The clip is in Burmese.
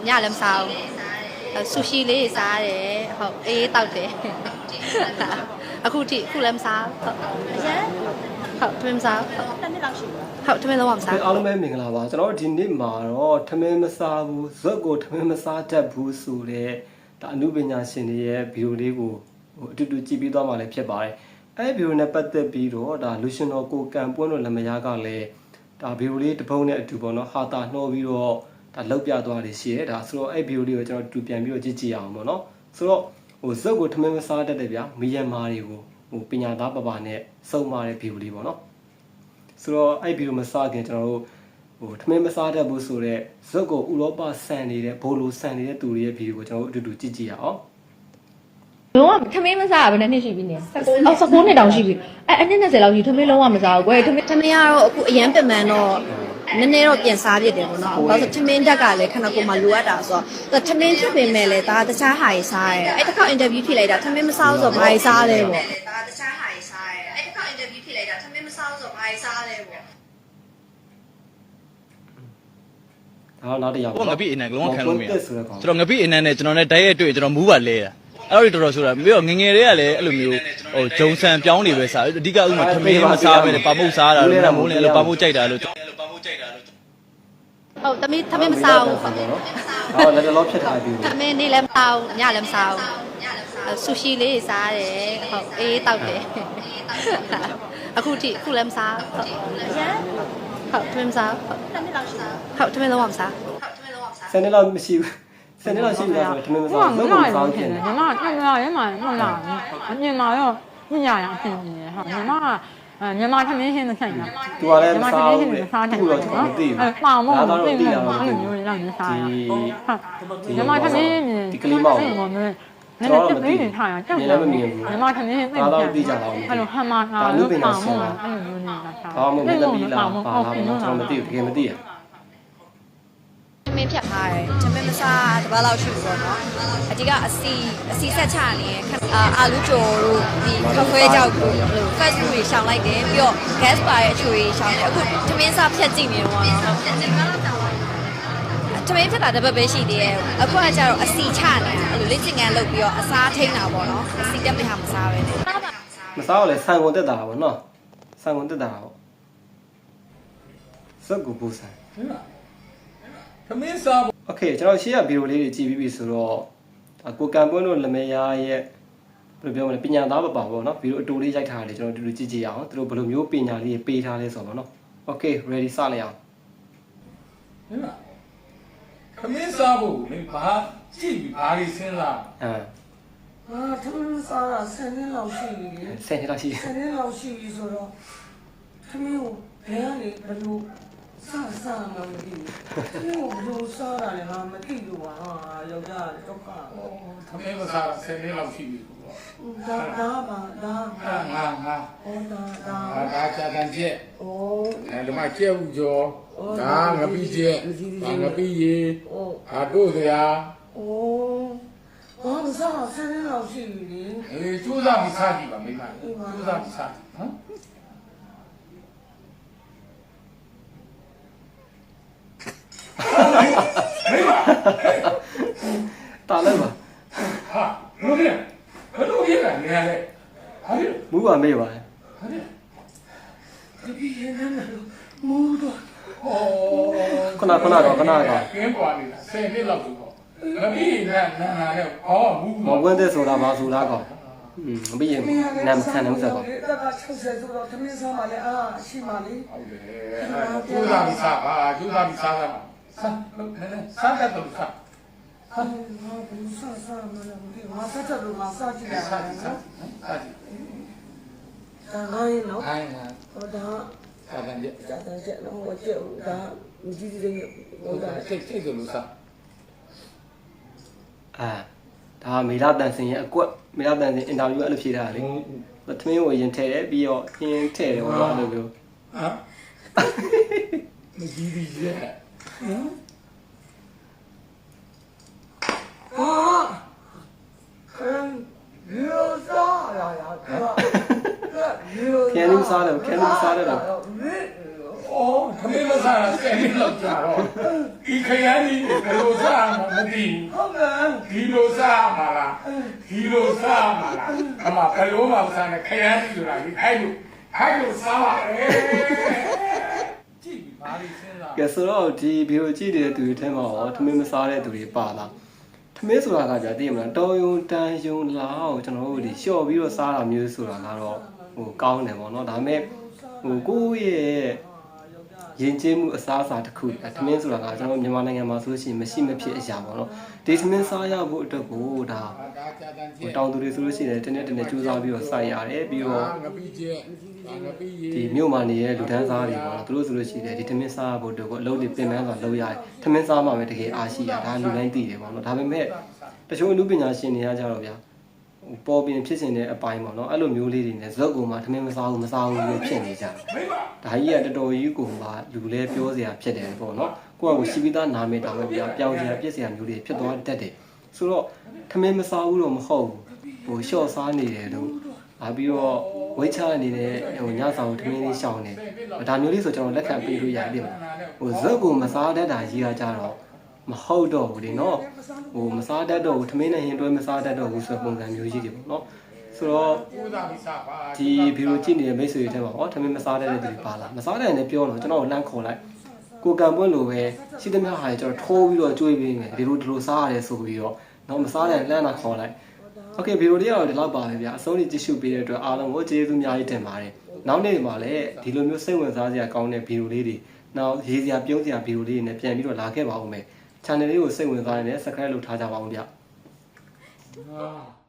ညလည်းမစားဘူးဆူရှီလေးစားတယ်ဟုတ်အေးတောက်တယ်အခုလည်းမစားဟုတ်အရင်ဟုတ်ထမင်းမစားတစ်နှစ်လောက်ရှိပြီဟုတ်ထမင်းလုံးဝမစားအားလုံးပဲမင်္ဂလာပါကျွန်တော်ဒီနေ့မှာတော့ထမင်းမစားဘူးဇွတ်ကိုထမင်းမစားတတ်ဘူးဆိုတဲ့ဒါအမှုပညာရှင်တွေရဲ့ဗီဒီယိုလေးကိုအတူတူကြည့်ပြီးသွားမှလည်းဖြစ်ပါတယ်အဲ့ဗီဒီယိုနဲ့ပတ်သက်ပြီးတော့ဒါလူရှင်တော်ကိုကံပွန်းတို့လက်မယားကလည်းဒါဗီဒီယိုလေးတစ်ပုံးနဲ့အတူပေါ့နော်ဟာတာနှောပြီးတော့ဒါလောက်ပြသွားတယ်ရှိရဲဒါဆိုတော့အဲ့ဗီဒီယိုလေးကိုကျွန်တော်တူပြန်ပြီးတော့ကြည့်ကြည့်အောင်ပေါ့နော်ဆိုတော့ဇွတ်ကိုထမင်းမစားတတ်တယ်ဗျာမီယန်မာတွေကိုပညာသားပနဲ့စုံမာတဲ့ဗီဒီယိုလေးပေါ့နော်ဆိုတော့အဲ့ဗီဒီယိုမစားခင်ကျွန်တော်တို့ထမင်းမစားတတ်ဘူးဆိုတော့ဇွတ်ကိုဥရောပဆန်နေတဲ့ဘိုလိုဆန်နေတဲ့သူတွေရဲ့ဗီဒီယိုကိုကျွန်တော်တို့အတူတူကြည့်ကြည့်ရအောင်လုံးဝထမင်းမစားဘယ်နှစ်ရှိပြီလဲ19နှစ်တောင်ရှိပြီအနှစ်20လောက်ကြီးထမင်းလုံးဝမစားဘူးကွယ်ထမင်းကတော့အခုအရန်ပင်ပန်းတော့နည်းနည်းတော့ပြန်စားပြစ်တယ်ပေါ့နော်ဘာလို့ထမင်းတက်ကလည်းခဏကိုမှလိုအပ်တာဆိုတော့ထမင်းဖြစ်ပေမဲ့လည်းဒါတခြားဟာကြီးစားရဲအဲ့တစ်ခါအင်တာဗျူးဖြေလိုက်တာထမင်းမစားဘူးဆိုတော့ဘာကြီးစားလဲပေါ့ဒါတခြားဟာကြီးစားရဲအဲ့တစ်ခါအင်တာဗျူးဖြေလိုက်တာထမင်းမစားဘူးဆိုတော့ဘာကြီးစားလဲပေါ့နောက်တစ်ယောက်ငပိအနံလုံးဝခံလို့မရကျွန်တော်ငပိအနံနဲ့ကျွန်တော်နဲ့တိုက်ရိုက်တွေ့ကျွန်တော်မူးပါလဲတာအဲ့တော့တော်တော်ဆိုတာပြီးတော့ငငယ်တွေကလည်းအဲ့လိုမျိုးဂျုံဆန်ပြောင်းနေပဲစားအဓိကဥမာထမင်းမစားပဲပါမုတ်စားတာလို့မိုးလည်းပါမုတ်ကြိုက်တာလို့ဟုတ်ထမင်းမစားဘူးဟုတ်လည်းတော့ဖြစ်ထားပြီထမင်းနေ့လည်းမစားဘူးညလည်းမစားဘူးဆူရှီလေးစားတယ်ဟုတ်အေးတောက်တယ်အခုလည်းမစားဟုတ်အရင်ဟုတ်ထမင်းမစားဟုတ်တစ်နှစ်လောက်ရှိပြီဟုတ်ထမင်းလုံးဝမစားဟုတ်ထမင်းလုံးဝမစားဆယ်နှစ်လောက်မရှိဘူးဆယ်နှစ်လောက်ရှိပြီဆိုတော့ထမင်းမစားဘူးလုံးဝမစားဘူးဖြစ်နေညီမရဲမှာမလာဘူးညီမရောညညာရအဖြစ်နေတယ်ဟုတ်ညီမထမင်းရှင်းမဆိုင်ဘူးသူကလည်းမစားဘူးသူတော့ကျွန်တော်မသိဘူးပါမို့မသိဘူးအဲ့လိုမျိုးလည်းမစားရဟုတ်ညီမထမင်းဒီကလေးမောက်နည်းနည်းတပိနေထားရကြောက်တယ်ညီမထမင်းသိတယ်သိကြတော့အဲ့လိုဟမ်မာငါလို့ပါမို့အဲ့လိုမျိုးနေတာပါမို့မသိလားပါလားကျွန်တော်မသိဘူးတကယ်မသိရထမင်းဖြတ်ထားတယ်ထမင်းမစားတပတ်လောက်ရှိပြီပေါ့နော်အဓိကအစီဆက်ချနေအာလူကျော်တို့ဒီခခွဲကြောက်တို့အဲ့လို fast food တွေရှောင်လိုက်တယ်ပြီးတော့ gas ပါရဲ့အချိုတွေရှောင်တယ်အခုထမင်းစားဖြတ်ကြည့်နေတော့နော်ထမင်းဖြတ်တာတစ်ပတ်ပဲရှိသေးတယ်အခုကကျတော့အစီချနေတာအဲ့လိုလေ့ကျင့်ခန်းလုပ်ပြီးတော့အစားထိန်းတာပေါ့နော်အစီတက်မဟာမစားပဲနဲ့မစားတော့လေဆန်ကုန်တက်တာပေါ့နော်ဆန်ကုန်တက်တာပေါ့စက်ကူပူဆန်သမင်းစားโอเคကျွန်တော်ရှေ့ကဗီဒီယိုလေးတွေကြည့်ပြီးပြီဆိုတော့ကိုကံပွန်းတို့လမေယာရဲ့ဘယ်လိုပြောမလဲပညာသားပါပေါ့နော်ဗီဒီယိုအတူလေးရိုက်ထားတယ်ကျွန်တော်တူတူကြည့်ကြည့်အောင်သူတို့ဘယ်လိုမျိုးပညာလေးပေးထားလဲဆိုတော့နော်โอเค ready စလိုက်အောင်သမင်းစားဖို့မင်းဘာကြည့်ပြီးဘာလေးစဉ်းစားထမင်းစားတာ10နှစ်လောက်ရှိပြီလေ10နှစ်လောက်ရှိ10နှစ်လောက်ရှိပြီဆိုတော့ထမင်းကိုဘယ်ကနေဘယ်လိုစားမှမသိဘူးဘယ်လိုစားတာလဲငါမသိလို့ပါယောက်ျားဒုက္ခသမင်းမစား10နှစ်လောက်ရှိပြီပေါ့ဒါပါငါဒါချာတန်ကျက်ဒီမှာကျက်ဥကျော်ဒါငပိကျက်ငပိရေတို့စရာမစား10နှစ်လောက်ရှိပြီလေကျိုးစားပြီးစားကြည့်ပါမိမကျိုးစားပြီးစားဟမ်တာလိုက်ပါဟာလို့ရဘယ်လိုရလဲနေရလဲဟာရမူးပါမေ့ပါဟာရဒီရနေမူးတော့ခဏကင်းပွားနေတာ10နှစ်လောက်ဆိုတော့ငပိနဲ့နာနဲ့မူးမကွန်းတဲ့ဆိုတာဘာဆိုတာကောမပြီးရင်နာမခံနိုင်ဘူးဆိုတော့တက်က60ဆိုတော့သမင်းစားမှလည်းရှိမှလေဟုတ်တယ်ကျိုးစားပြီးစားပါကျိုးစားပြီးစားစားတတ်တော့စားဟာဘူးစားမလို့ဒီမစားတတ်လို့မစားကြည့်ရတာနော်ဒါလည်းနော်ဟိုဒါစာတန်ကျက်နော်ဟိုကျက်ဒါကြီးကြီးလေးဟိုဒါစိတ်ဆိုလို့စားဒါမေလာတန်စင်ရဲ့အကွက်မေလာတန်စင်အင်တာဗျူးအဲ့လိုဖြေထားတာလေသမင်းကိုရင်ထည့်တယ်ပြီးတော့ဟင်းထည့်တယ်ဟိုလိုမျိုးမကြီးကြီးရဲ့ကန်လူစားတယ်တော့ထမင်းမစားတာ10နှစ်လောက်ကြာတော့ ဒီခရမ်းကြီးဘယ်လိုစားမှမသိ ဟုတ်ကဲ့ ဒီလိုစားမှာလားဒီလိုစားမှာလားအမဘယ်လိုမှမစားနဲ့ခရမ်းကြီးဆိုတာဒီအဲ့လိုစားပါလေကြည့်ပြီးဘာလို့စဉ်းစား ကဲဆိုတော့ဒီဗီဒီယိုကြည့်နေတဲ့သူတွေထဲမှာရောထမင်းမစားတဲ့သူတွေပါလားထမင်းဆိုတာကကြာသိရမလားတော်ယုံတန်ယုံလောက်ကျွန်တော်တို့ဒီလျှော့ပြီးတော့စားတာမျိုးဆိုတာကတော့ဟိုကောင်းတယ်ပေါ့နော်ဒါပေမဲ့ဟိုကိုယ့်ရဲ့ရင်ကျေးမှုအစားအစာတစ်ခုထမင်းဆိုတာကကျွန်တော်မြန်မာနိုင်ငံမှာဆိုလို့ရှိရင်မရှိမဖြစ်အရာပေါ့နော်ဒီထမင်းစားရဖို့အတွက်ကိုဒါဟိုတောင်သူတွေဆိုလို့ရှိရင်တနေ့တနေ့ကြိုးစားပြီးတော့စိုက်ရတယ်ပြီးတော့ ငပိကျက်ငပိရေ ဒီမြို့မှာနေတဲ့လူတန်းစားတွေပေါ့နော်သူတို့ဆိုလို့ရှိရင်ဒီထမင်းစားဖို့အတွက်ကိုအလုပ်တွေပြင်ပန်းစွာလုပ်ရတယ်ထမင်းစားမှပဲတကယ်အားရှိရဒါလူတိုင်းသိတယ်ပေါ့နော်ဒါပေမဲ့တချို့အမှုပညာရှင်တွေကကြတော့ဗျာပေါ်ပြင်ဖြစ်စဉ်တဲ့အပိုင်းပေါ့နော်အဲ့လိုမျိုးလေးတွေနဲ့ဇက်ကူမှာထမင်းမစားဘူးလို့ဖြစ်နေကြတယ်ဒါကြီးကတော်တော်ကြီးကိုပါလူလဲပြောစရာဖြစ်တယ်ပေါ့နော်ကိုယ့်အကိုရှိပြီးသားနာမည်တောင်ပဲဗျာပြောင်းစရာပြစ်စရာမျိုးတွေဖြစ်သွားတတ်တယ်ဆိုတော့ထမင်းမစားဘူးတော့မဟုတ်ဘူးဟိုလျှော့စားနေတယ်လို့ပြီးတော့ဝိတ်ချနေတဲ့ဟိုညဆောင်ထမင်းလေးရှောင်းနေဒါမျိုးလေးဆိုကျွန်တော်လက်ခံပေးလို့ရတယ်ဟိုဇက်ကူမစားတတ်တာကြီးကကြတော့မဟုတ်တော့ဘူးလေနော်ဟိုမစားတတ်တော့ဘူးထမင်းနဲ့ရင်တွဲမစားတတ်တော့ဘူးဆိုပုံစံမျိုးကြီးတွေပေါ့နော်ဆိုတော့ ကိုးစားပြီးစားပါ ဒီဗီဒီယိုကြည့်နေတဲ့မိတ်ဆွေတွေထဲမှာဟောထမင်းမစားတတ်တဲ့သူတွေပါလားမစားတတ်ရင်လည်းပြောတော့ကျွန်တော်ကိုလှမ်းခေါ်လိုက်ကိုကံပွင့်လိုပဲရှိသမျှဟာကျွန်တော်ထိုးပြီးတော့ကြွေးပေးမယ်ဒီလိုစားရတယ်ဆိုပြီးတော့တော့မစားတဲ့လှမ်းတာခေါ်လိုက်โอเคဗီဒီယိုလေးကတော့ဒီလောက်ပါပဲဗျာအဆုံးထိကြည့်ရှုပေးတဲ့အတွက်အားလုံးကိုကျေးဇူးအများကြီးတင်ပါတယ်နောက်နေ့မှာလည်းဒီလိုမျိုးစိတ်ဝင်စားစရာကောင်းတဲ့ဗီဒီယိုလေးတွေနောက်ရေးစရာပြုံးစရာဗီဒီယိုလေးတွေနဲ့ပြန်ပြီးတော့လာခဲ့ပါဦးမယ် channel လေးကိုစိတ်ဝင်စားနေတဲ့ subscribe လုပ်ထားကြပါဦးဗျာ ဟာ